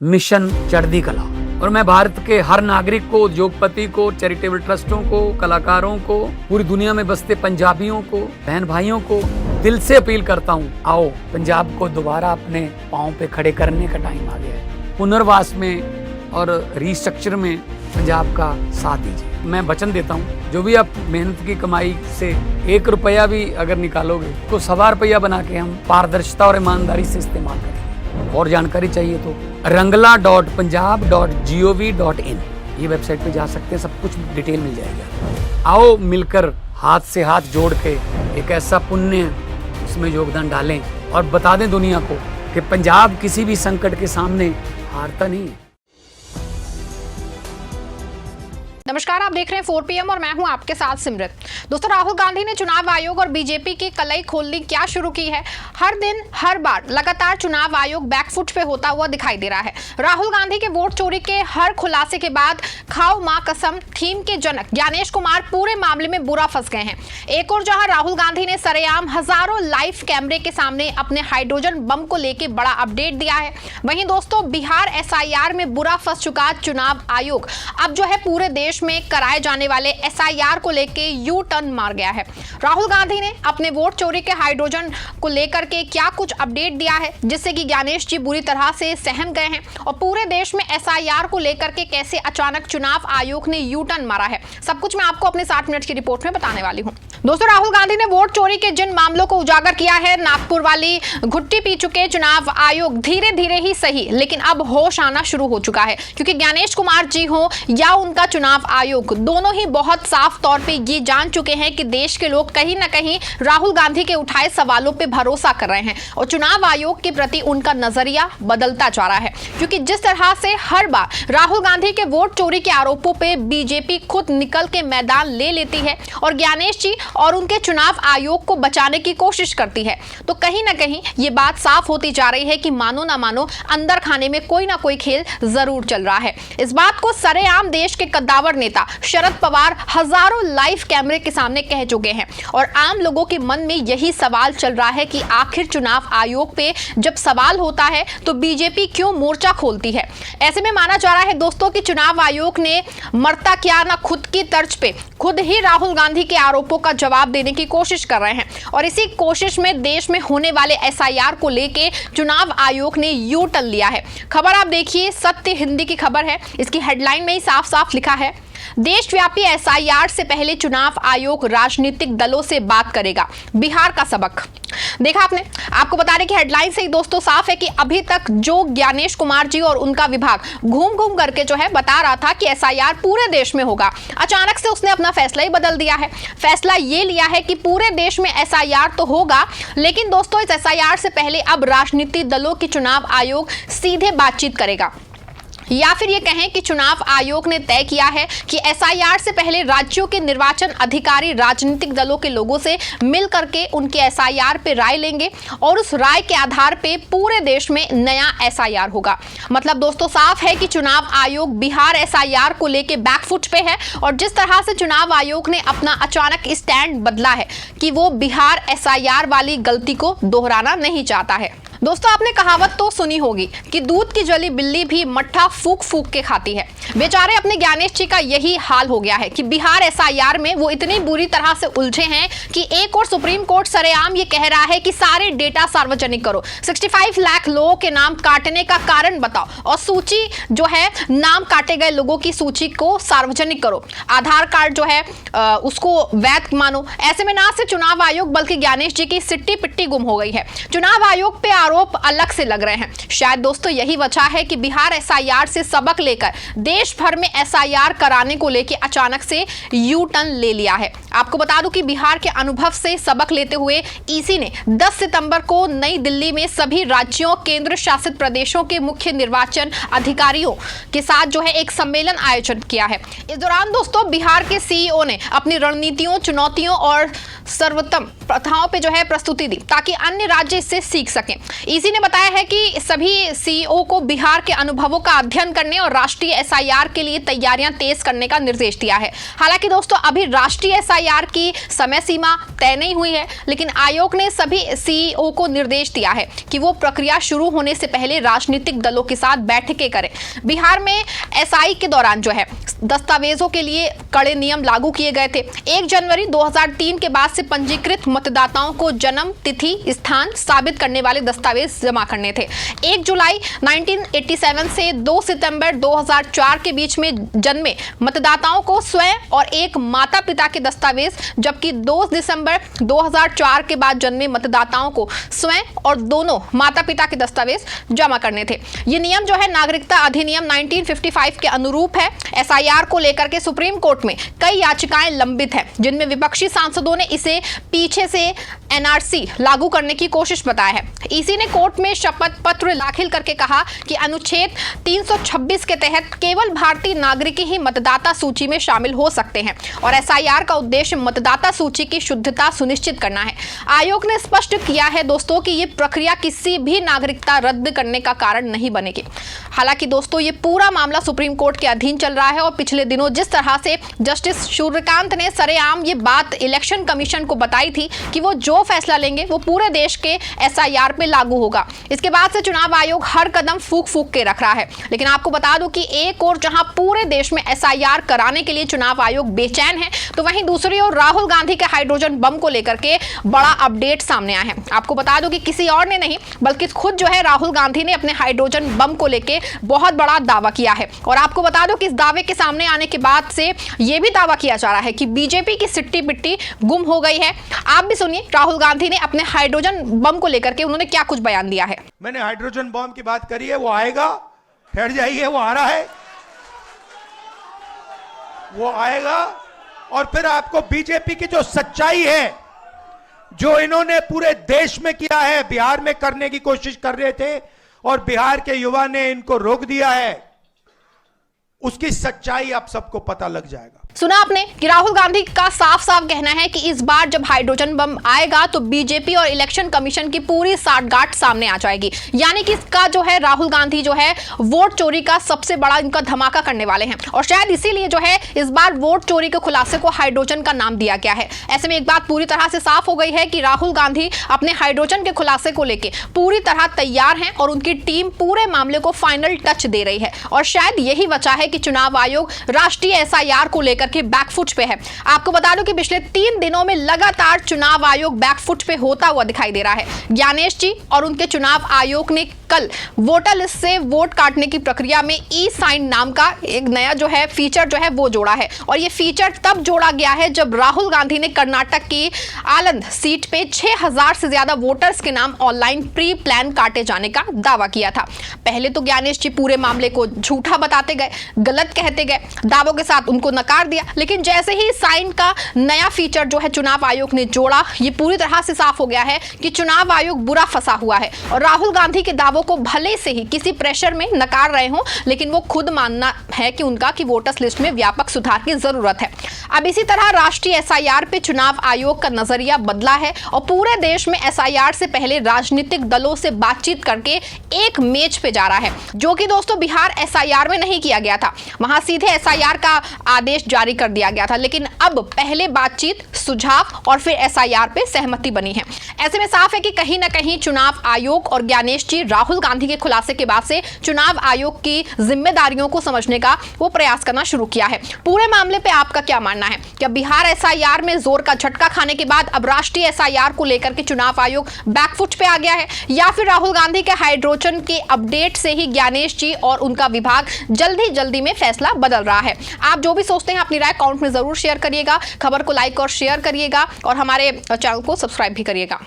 Mission चढ़ती कला। और मैं भारत के हर नागरिक को, उद्योगपति को, चैरिटेबल ट्रस्टों को, कलाकारों को, पूरी दुनिया में बसते पंजाबियों को, बहन भाइयों को दिल से अपील करता हूँ, आओ पंजाब को दोबारा अपने पाँव पे खड़े करने का टाइम आ गया है। पुनर्वास में और रिस्ट्रक्चर में पंजाब का साथ दीजिए। मैं वचन देता हूँ, जो भी आप मेहनत की कमाई से 1 रुपया भी अगर निकालोगे तो 1.25 रुपया बना के हम पारदर्शिता और ईमानदारी से इस्तेमाल करेंगे। और जानकारी चाहिए तो rangla.punjab.gov.in ये वेबसाइट पे जा सकते हैं, सब कुछ डिटेल मिल जाएगा। आओ मिलकर हाथ से हाथ जोड़ के एक ऐसा पुण्य इसमें योगदान डालें और बता दें दुनिया को कि पंजाब किसी भी संकट के सामने हारता नहीं है। नमस्कार, आप देख रहे हैं 4 PM और मैं हूं आपके साथ सिमरत। दोस्तों, राहुल गांधी ने चुनाव आयोग और बीजेपी की कलई खोलनी क्या शुरू की है। हर दिन हर बार लगातार चुनाव आयोग बैकफुट पे होता हुआ दिखाई दे रहा है। राहुल गांधी के वोट चोरी के हर खुलासे के बाद खाओ मां कसम थीम के जनक ज्ञानेश कुमार पूरे मामले में बुरा फंस गए हैं। एक और जहां राहुल गांधी ने सरेआम हजारों लाइव कैमरे के सामने अपने हाइड्रोजन बम को लेकर बड़ा अपडेट दिया है, वहीं दोस्तों बिहार SIR में बुरा फंस चुका चुनाव आयोग अब जो है पूरे देश में कराए जाने वाले SIR को लेके यू टर्न मार गया है। राहुल गांधी ने अपने वोट चोरी के हाइड्रोजन को लेकर के क्या कुछ अपडेट दिया है जिससे कि ज्ञानेश जी बुरी तरह से सहम गए हैं, और पूरे देश में SIR को लेकर के कैसे अचानक चुनाव आयोग ने यू टर्न मारा है, सब कुछ मैं आपको अपने 60 मिनट की रिपोर्ट में बताने वाली हूं। दोस्तों, राहुल गांधी ने वोट चोरी के जिन मामलों को उजागर किया है, नागपुर वाली घुट्टी पी चुके चुनाव आयोग धीरे धीरे ही सही, लेकिन अब होश आना शुरू हो चुका है, क्योंकि ज्ञानेश कुमार जी हो या उनका चुनाव आयोग दोनों ही बहुत साफ तौर पे ये जान चुके हैं कि देश के लोग कहीं ना कहीं राहुल गांधी के उठाए सवालों पे भरोसा कर रहे हैं और चुनाव आयोग के प्रति उनका नजरिया बदलता जा रहा है। क्योंकि जिस तरह से हर बार राहुल गांधी के वोट चोरी के आरोपों पे बीजेपी खुद निकल के मैदान ले लेती है और ज्ञानेश जी और उनके चुनाव आयोग को बचाने की कोशिश करती है, तो कहीं ना कहीं ये बात साफ होती जा रही है कि मानो ना मानो अंदर खाने में कोई ना कोई खेल जरूर चल रहा है। इस बात को सरेआम देश के कद्दावर नेता शरद पवार हजारों लाइव कैमरे के सामने कह चुके हैं और आम लोगों के मन में यही सवाल चल रहा है कि आखिर चुनाव आयोग पे जब सवाल होता है तो बीजेपी क्यों मोर्चा खोलती है। ऐसे में माना जा रहा है दोस्तों कि चुनाव आयोग ने मरता क्या ना खुद की तर्ज पे खुद ही राहुल गांधी के आरोपों का जवाब देने की कोशिश कर रहे हैं, और इसी कोशिश में देश में होने वाले SIR को लेके चुनाव आयोग ने यू टर्न लिया है। खबर आप देखिए, सत्य हिंदी की खबर है, इसकी हेडलाइन में ही साफ साफ लिखा है, देशव्यापी SIR से पहले चुनाव आयोग राजनीतिक दलों से बात करेगा, बिहार का सबक। देखा आपने, आपको बता रहे कि हेडलाइन से ही दोस्तों साफ है कि अभी तक जो ज्ञानेश कुमार जी और उनका विभाग घूम घूम करके जो है बता रहा था कि SIR पूरे देश में होगा, अचानक से उसने अपना फैसला ही बदल दिया है। फैसला ये लिया है कि पूरे देश में SIR तो होगा, लेकिन दोस्तों इस SIR से पहले अब राजनीतिक दलों की चुनाव आयोग सीधे बातचीत करेगा, या फिर ये कहें कि चुनाव आयोग ने तय किया है कि SIR से पहले राज्यों के निर्वाचन अधिकारी राजनीतिक दलों के लोगों से मिल करके उनके SIR पे राय लेंगे और उस राय के आधार पे पूरे देश में नया SIR होगा। मतलब दोस्तों साफ है कि चुनाव आयोग बिहार SIR को लेके बैकफुट पे है, और जिस तरह से चुनाव आयोग ने अपना अचानक स्टैंड बदला है कि वो बिहार SIR वाली गलती को दोहराना नहीं चाहता है। दोस्तों, आपने कहावत तो सुनी होगी कि दूध की जली बिल्ली भी मट्ठा फूक फूक के खाती है। बेचारे अपने ज्ञानेश जी का यही हाल हो गया है कि बिहार SIR में वो इतनी बुरी तरह से उलझे हैं कि एक और सुप्रीम कोर्ट सरेआम ये कह रहा है कि सारे डेटा सार्वजनिक करो, 65 लाख लोगों के नाम काटने का कारण बताओ और सूची जो है नाम काटे गए लोगों की सूची को सार्वजनिक करो, आधार कार्ड जो है उसको वैध मानो। ऐसे में ना सिर्फ चुनाव आयोग बल्कि ज्ञानेश जी की सिट्टी पिट्टी गुम हो गई है। चुनाव आयोग पे आरोप अलग से लग रहे हैं। शायद दोस्तों यही वजह है कि बिहार SIR से सबक लेकर देश भर में SIR कराने को लेकर अचानक से यू टर्न ले लिया है। आपको बता दूं कि बिहार के अनुभव से सबक लेते हुए EC ने 10 सितंबर को नई दिल्ली में सभी राज्यों केंद्र शासित प्रदेशों के मुख्य निर्वाचन अधिकारियों के साथ जो है एक सम्मेलन आयोजन किया है। इस दौरान दोस्तों बिहार के CEO ने अपनी रणनीतियों, चुनौतियों और सर्वोत्तम प्रथाओं पे जो है प्रस्तुति दी ताकि अन्य राज्य इससे सीख सकें। ईसी ने बताया है कि सभी सीईओ को बिहार के अनुभवों का अध्ययन करने और राष्ट्रीय एसआईआर के लिए तैयारियां तेज करने का निर्देश दिया है। हालांकि दोस्तों अभी राष्ट्रीय एसआईआर की समय सीमा तय नहीं हुई है, लेकिन आयोग ने सभी सीईओ को निर्देश दिया है कि वो प्रक्रिया शुरू होने से पहले राजनीतिक दलों के साथ बैठकें करें। बिहार में एसआई के दौरान जो है दस्तावेजों के लिए कड़े नियम लागू किए गए थे। 1 जनवरी 2003 के बाद से पंजीकृत मतदाताओं को जन्म तिथि स्थान साबित करने वाले दस्तावेज जमा करने थे। 1 जुलाई 1987 से 2 सितंबर 2004 के बीच में जन्मे मतदाताओं को स्वयं और एक माता पिता के दस्तावेज, जबकि 2 दिसंबर 2004 के बाद जन्मे मतदाताओं को स्वयं और दोनों माता पिता के दस्तावेज जमा करने थे। ये नियम जो है नागरिकता अधिनियम 1955 के अनुरूप है। एसआईआर को लेकर के सुप्रीम कोर्ट में कई याचिकाएं लंबित हैं, जिनमें विपक्षी सांसदों ने इसे पीछे से एनआरसी लागू करने की कोशिश बताया है। ईसी ने कोर्ट में शपथ पत्र दाखिल करके कहा कि अनुच्छेद 326 के तहत केवल भारतीय नागरिक ही मतदाता सूची में शामिल हो सकते हैं और एसआईआर का उद्देश्य मतदाता सूची की शुद्धता सुनिश्चित करना है। आयोग ने स्पष्ट किया है दोस्तों कि ये प्रक्रिया किसी भी नागरिकता रद्द करने का कारण नहीं बनेगी। हालांकि दोस्तों ये पूरा मामला सुप्रीम कोर्ट के अधीन चल रहा है और पिछले दिनों जिस तरह से जस्टिस सूर्यकांत ने सरेआम ये बात इलेक्शन कमीशन को बताई थी कि वो जो फैसला लेंगे वो पूरे देश के एसआईआर पे लागू होगा, इसके बाद से चुनाव आयोग हर कदम फूक फूक के रख रहा है। लेकिन आपको बता दूं कि एक और जहां पूरे देश में एसआईआर कराने के लिए चुनाव आयोग बेचैन है, तो वहीं दूसरी ओर राहुल गांधी के हाइड्रोजन बम को लेकर के बड़ा अपडेट सामने आया है। आपको बता दूं कि किसी और ने नहीं बल्कि खुद जो है राहुल गांधी ने अपने हाइड्रोजन बम को लेकर बहुत बड़ा दावा किया है। और आपको बता दूं कि इस दावे के सामने आने के बाद से यह भी दावा किया जा रहा है कि बीजेपी की सिट्टी पिट्टी गुम हो गई है। आप भी सुनिए राहुल गांधी ने अपने हाइड्रोजन बम को लेकर के उन्होंने क्या कुछ बयान दिया है। मैंने हाइड्रोजन बम की बात करी है, वो आएगा, ठहर जाइए, वो आ रहा है, वो आएगा। और फिर आपको बीजेपी की जो सच्चाई है, जो इन्होंने पूरे देश में किया है, बिहार में करने की कोशिश कर रहे थे और बिहार के युवा ने इनको रोक दिया है, उसकी सच्चाई आप सबको पता लग जाएगा। सुना आपने कि राहुल गांधी का साफ साफ कहना है कि इस बार जब हाइड्रोजन बम आएगा तो बीजेपी और इलेक्शन कमीशन की पूरी साठगांठ सामने आ जाएगी। यानी कि इसका जो है राहुल गांधी जो है वोट चोरी का सबसे बड़ा इनका धमाका करने वाले हैं और शायद इसीलिए जो है इस बार वोट चोरी के खुलासे को हाइड्रोजन का नाम दिया गया है। ऐसे में एक बात पूरी तरह से साफ हो गई है कि राहुल गांधी अपने हाइड्रोजन के खुलासे को लेकर पूरी तरह तैयार हैं और उनकी टीम पूरे मामले को फाइनल टच दे रही है। और शायद यही वजह है कि चुनाव आयोग राष्ट्रीय एसआईआर को लेकर के बैकफुट पे है। आपको बता दूं कि पिछले 3 दिनों में लगातार चुनाव आयोग बैकफुट पे होता हुआ दिखाई दे रहा है। ज्ञानेश जी और उनके चुनाव आयोग ने कल वोटर लिस्ट से वोट काटने की प्रक्रिया में ई साइन नाम का एक नया जो है फीचर जो है वो जोड़ा है और ये फीचर तब जोड़ा गया है जब राहुल गांधी ने कर्नाटक की आलंद सीट पे 6000 से ज्यादा वोटर्स के नाम ऑनलाइन प्री प्लान काटे जाने का दावा किया था। पहले तो ज्ञानेश जी पूरे मामले को झूठा बताते गए, गलत कहते गए, दावों के साथ उनको नकार दिया, लेकिन जैसे ही साइन का नया फीचर जो है चुनाव आयोग ने जोड़ा, ये पूरी तरह से साफ हो गया है कि चुनाव आयोग बुरा फंसा हुआ है और राहुल गांधी के दावों को भले से ही किसी प्रेशर में नकार रहे हो, लेकिन वो खुद मानना है कि उनका की वोटर्स लिस्ट में व्यापक सुधार की जरूरत है। अब इसी तरह राष्ट्रीय एसआईआर पे चुनाव आयोग का नजरिया बदला है और पूरे देश में एसआईआर से पहले राजनीतिक दलों से बातचीत करके एक मेज पे जा रहा है, जो कि दोस्तों बिहार एसआईआर में नहीं किया गया था। वहां सीधे एसआईआर का आदेश जारी कर दिया गया था, लेकिन अब पहले बातचीत, सुझाव और फिर एसआईआर पे सहमति बनी है। ऐसे में साफ है कि कहीं ना कहीं चुनाव आयोग और ज्ञानेश जी राहुल गांधी के खुलासे के बाद से चुनाव आयोग की जिम्मेदारियों को समझने का वो प्रयास करना शुरू किया है। पूरे मामले पे आपका क्या मानना है? क्या बिहार एसआईआर में जोर का झटका खाने के बाद अब राष्ट्रीय एसआईआर को लेकर के चुनाव आयोग बैकफुट पे आ गया है, या फिर राहुल गांधी के हाइड्रोजन के अपडेट से ही ज्ञानेश जी और उनका विभाग जल्दी में फैसला बदल रहा है? आप जो भी सोचते हैं अपनी राय कमेंट में जरूर शेयर करिएगा। खबर को लाइक और शेयर करिएगा और हमारे चैनल को सब्सक्राइब भी करिएगा।